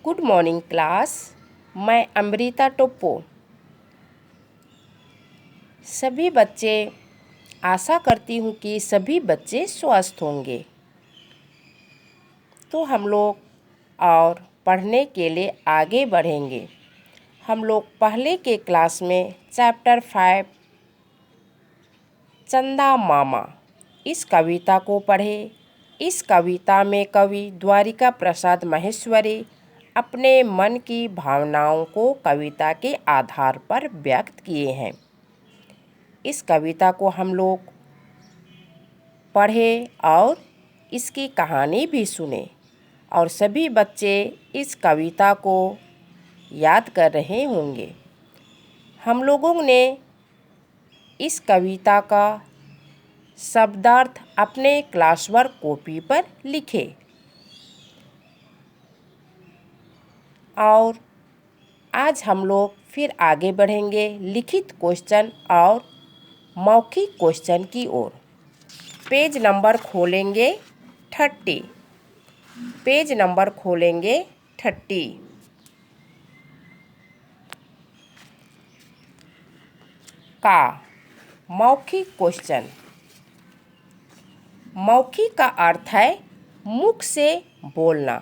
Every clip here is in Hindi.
Good morning class. मैं अमृता टोप्पो। सभी बच्चे, आशा करती हूँ कि सभी बच्चे स्वस्थ होंगे। तो हम लोग और पढ़ने के लिए आगे बढ़ेंगे। हम लोग पहले के क्लास में चैप्टर 5 चंदा मामा इस कविता को पढ़े। इस कविता में कवि द्वारिका प्रसाद महेश्वरी अपने मन की भावनाओं को कविता के आधार पर व्यक्त किए हैं। इस कविता को हम लोग पढ़े और इसकी कहानी भी सुने और सभी बच्चे इस कविता को याद कर रहे होंगे। हम लोगों ने इस कविता का शब्दार्थ अपने क्लासवर्क कॉपी पर लिखे और आज हम लोग फिर आगे बढ़ेंगे लिखित क्वेश्चन और मौखिक क्वेश्चन की ओर। पेज नंबर खोलेंगे 30। पेज नंबर खोलेंगे 30। का मौखिक क्वेश्चन। मौखिक का अर्थ है मुख से बोलना।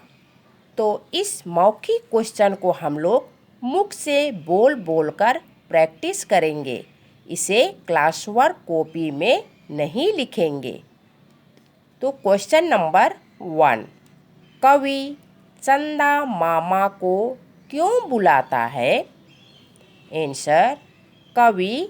तो इस मौखिक क्वेश्चन को हम लोग मुख से बोल बोलकर प्रैक्टिस करेंगे। इसे क्लासवर्क कॉपी में नहीं लिखेंगे। तो क्वेश्चन नंबर 1, कवि चंदा मामा को क्यों बुलाता है? आंसर, कवि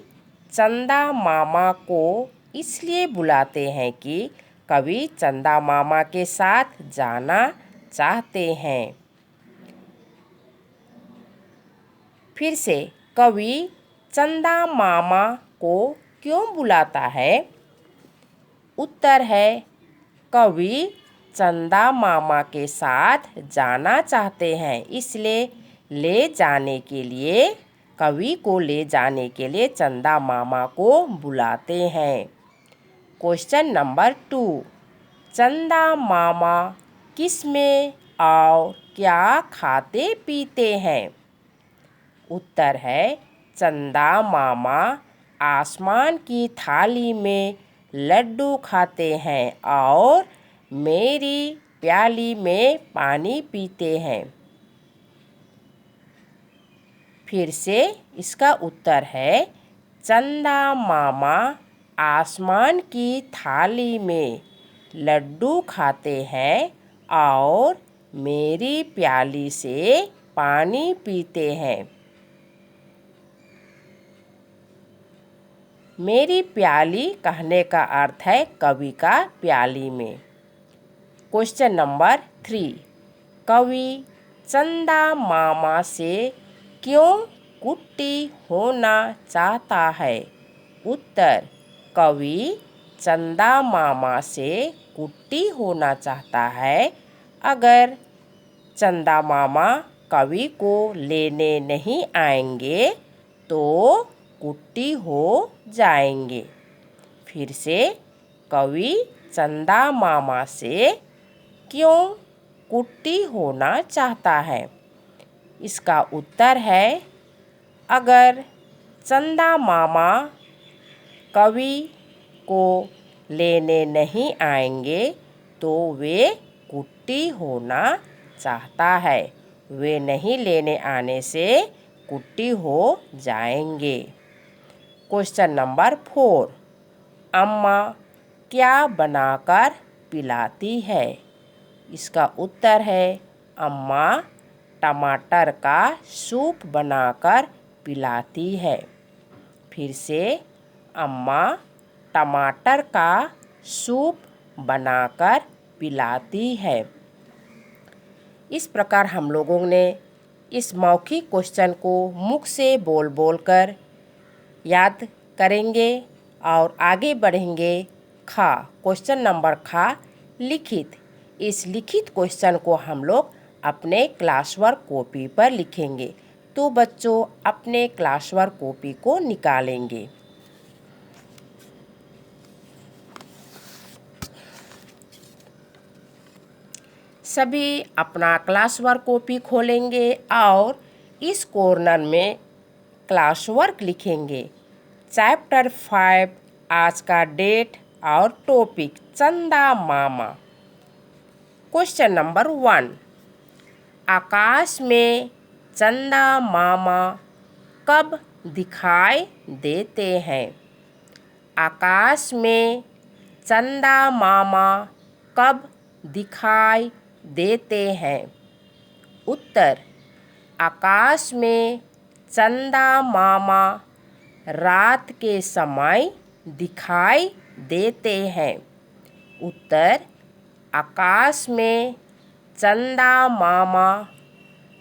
चंदा मामा को इसलिए बुलाते हैं कि कवि चंदा मामा के साथ जाना चाहते हैं। फिर से, कवि चंदा मामा को क्यों बुलाता है? उत्तर है, कवि चंदा मामा के साथ जाना चाहते हैं, इसलिए ले जाने के लिए कवि को ले जाने के लिए चंदा मामा को बुलाते हैं। क्वेश्चन नंबर 2, चंदा मामा किसमें और क्या खाते पीते हैं? उत्तर है, चंदा मामा आसमान की थाली में लड्डू खाते हैं और मेरी प्याली में पानी पीते हैं। फिर से इसका उत्तर है, चंदा मामा आसमान की थाली में लड्डू खाते हैं और मेरी प्याली से पानी पीते हैं। मेरी प्याली कहने का अर्थ है कवि का प्याली में। क्वेश्चन नंबर 3, कवि चंदा मामा से क्यों कुट्टी होना चाहता है? उत्तर, कवि चंदा मामा से कुट्टी होना चाहता है अगर चंदा मामा कवि को लेने नहीं आएंगे तो कुट्टी हो जाएंगे। फिर से, कवि चंदा मामा से क्यों कुट्टी होना चाहता है? इसका उत्तर है, अगर चंदा मामा कवि को लेने नहीं आएंगे तो वे कुट्टी होना चाहता है। वे नहीं लेने आने से कुट्टी हो जाएंगे। क्वेश्चन नंबर 4, अम्मा क्या बनाकर पिलाती है? इसका उत्तर है, अम्मा टमाटर का सूप बनाकर पिलाती है। फिर से, अम्मा टमाटर का सूप बनाकर पिलाती है। इस प्रकार हम लोगों ने इस मौखिक क्वेश्चन को मुख से बोल बोल कर याद करेंगे और आगे बढ़ेंगे। खा क्वेश्चन नंबर खा लिखित। इस लिखित क्वेश्चन को हम लोग अपने क्लासवर्क कॉपी पर लिखेंगे। तो बच्चों अपने क्लासवर्क कॉपी को निकालेंगे। सभी अपना क्लास वर्क कॉपी खोलेंगे और इस कॉर्नर में क्लास वर्क लिखेंगे। चैप्टर 5 आज का डेट और टॉपिक चंदा मामा। क्वेश्चन नंबर 1, आकाश में चंदा मामा कब दिखाई देते हैं? आकाश में चंदा मामा कब दिखाई देते हैं? उत्तर, आकाश में चंदा मामा रात के समय दिखाई देते हैं। उत्तर, आकाश में चंदा मामा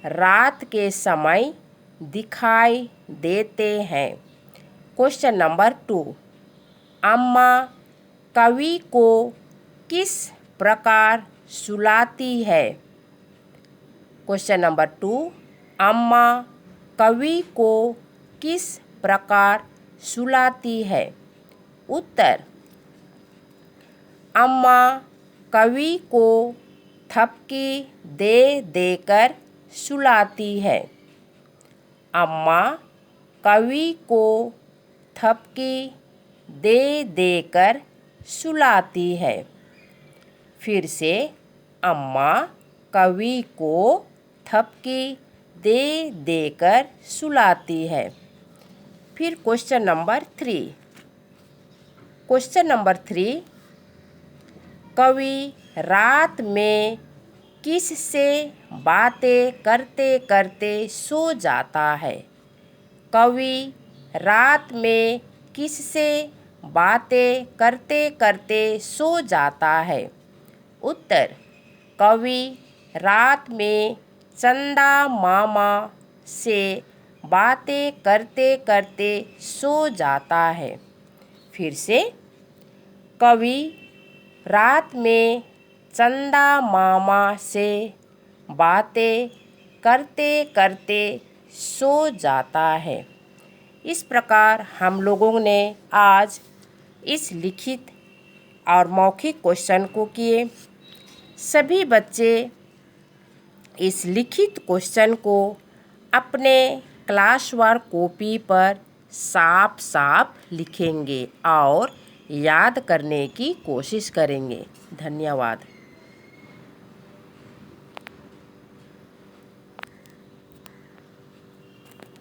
रात के समय दिखाई देते हैं। क्वेश्चन नंबर 2, अम्मा कवि को किस प्रकार सुलाती है? क्वेश्चन नंबर 2, अम्मा कवि को किस प्रकार सुलाती है? उत्तर, अम्मा कवि को थपकी दे देकर सुलाती है। अम्मा कवि को थपकी दे देकर सुलाती है। फिर से, अम्मा कवि को थपकी दे देकर सुलाती है। फिर क्वेश्चन नंबर 3। क्वेश्चन नंबर 3, कवि रात में किससे बातें करते करते सो जाता है? कवि रात में किससे बातें करते करते सो जाता है? उत्तर, कवि रात में चंदा मामा से बातें करते करते सो जाता है। फिर से, कवि रात में चंदा मामा से बातें करते करते सो जाता है। इस प्रकार हम लोगों ने आज इस लिखित और मौखिक क्वेश्चन को किए। सभी बच्चे इस लिखित क्वेश्चन को अपने क्लास वर्क कॉपी पर साफ साफ लिखेंगे और याद करने की कोशिश करेंगे। धन्यवाद।